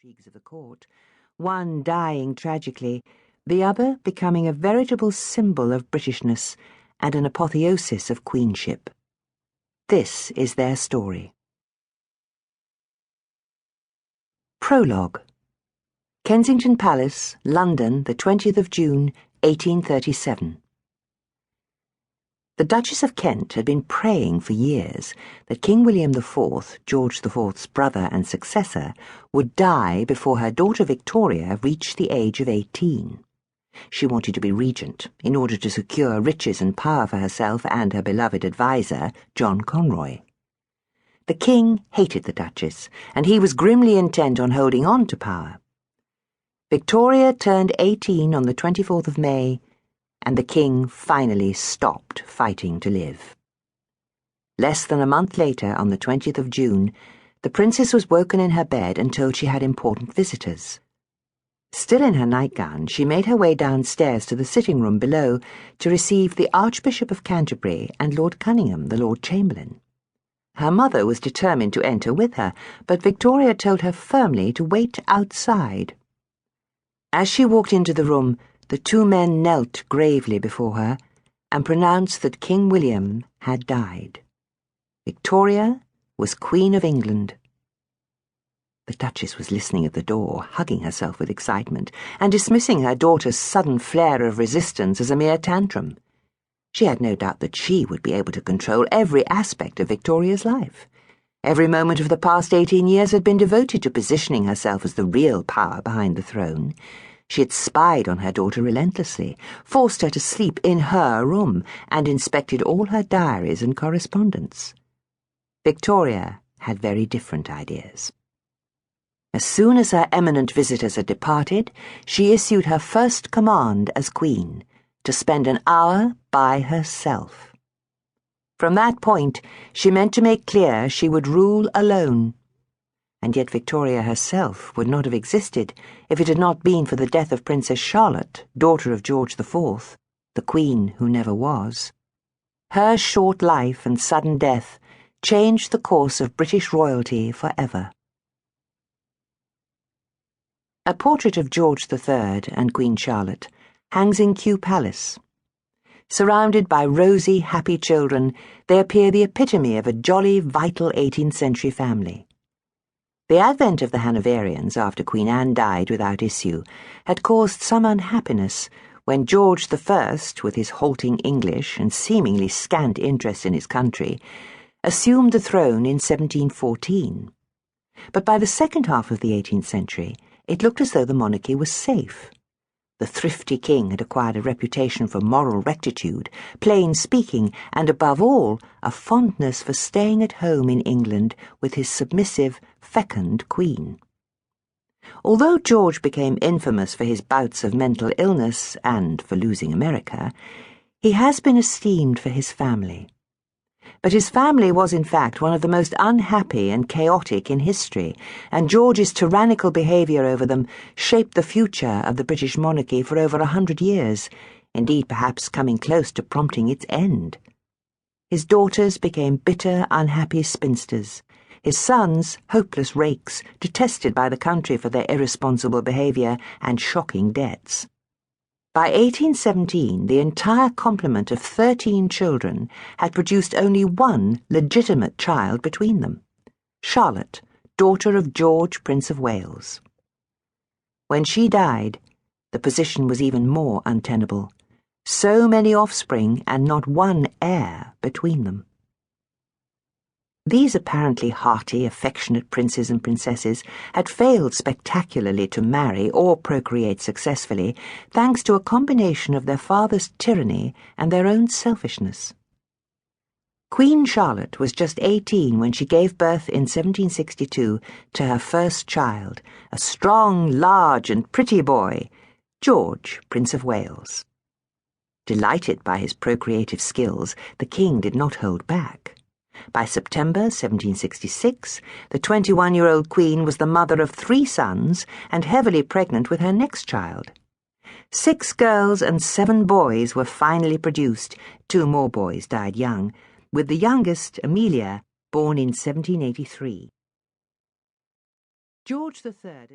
intrigues of the court, one dying tragically, the other becoming a veritable symbol of Britishness and an apotheosis of queenship. This is their story. Prologue. Kensington Palace, London, the 20th of June, 1837. The Duchess of Kent had been praying for years that King William IV, George IV's brother and successor, would die before her daughter Victoria reached the age of 18. She wanted to be regent in order to secure riches and power for herself and her beloved adviser, John Conroy. The king hated the Duchess, and he was grimly intent on holding on to power. Victoria turned 18 on the 24th of May, and the king finally stopped fighting to live. Less than a month later, on the 20th of June, the princess was woken in her bed and told she had important visitors. Still in her nightgown, she made her way downstairs to the sitting-room below to receive the Archbishop of Canterbury and Lord Cunningham, the Lord Chamberlain. Her mother was determined to enter with her, but Victoria told her firmly to wait outside. As she walked into the room, the two men knelt gravely before her and pronounced that King William had died. Victoria was Queen of England. The Duchess was listening at the door, hugging herself with excitement, and dismissing her daughter's sudden flare of resistance as a mere tantrum. She had no doubt that she would be able to control every aspect of Victoria's life. Every moment of the past 18 years had been devoted to positioning herself as the real power behind the throne. She had spied on her daughter relentlessly, forced her to sleep in her room, and inspected all her diaries and correspondence. Victoria had very different ideas. As soon as her eminent visitors had departed, she issued her first command as queen, to spend an hour by herself. From that point, she meant to make clear she would rule alone. And yet Victoria herself would not have existed if it had not been for the death of Princess Charlotte, daughter of George IV, the queen who never was. Her short life and sudden death changed the course of British royalty forever. A portrait of George III and Queen Charlotte hangs in Kew Palace. Surrounded by rosy, happy children, they appear the epitome of a jolly, vital 18th century family. The advent of the Hanoverians after Queen Anne died without issue had caused some unhappiness when George I, with his halting English and seemingly scant interest in his country, assumed the throne in 1714. But by the second half of the 18th century, it looked as though the monarchy was safe. The thrifty king had acquired a reputation for moral rectitude, plain speaking, and above all, a fondness for staying at home in England with his submissive, fecund queen. Although George became infamous for his bouts of mental illness and for losing America, he has been esteemed for his family. But his family was in fact one of the most unhappy and chaotic in history, and George's tyrannical behaviour over them shaped the future of the British monarchy for over 100 years, indeed perhaps coming close to prompting its end. His daughters became bitter, unhappy spinsters, his sons hopeless rakes, detested by the country for their irresponsible behaviour and shocking debts. By 1817, the entire complement of 13 children had produced only one legitimate child between them, Charlotte, daughter of George, Prince of Wales. When she died, the position was even more untenable. So many offspring and not one heir between them. These apparently hearty, affectionate princes and princesses had failed spectacularly to marry or procreate successfully, thanks to a combination of their father's tyranny and their own selfishness. Queen Charlotte was just 18 when she gave birth in 1762 to her first child, a strong, large, and pretty boy, George, Prince of Wales. Delighted by his procreative skills, the king did not hold back. By September 1766, the 21-year-old queen was the mother of 3 sons and heavily pregnant with her next child. 6 girls and 7 boys were finally produced. 2 more boys died young, with the youngest, Amelia, born in 1783. George III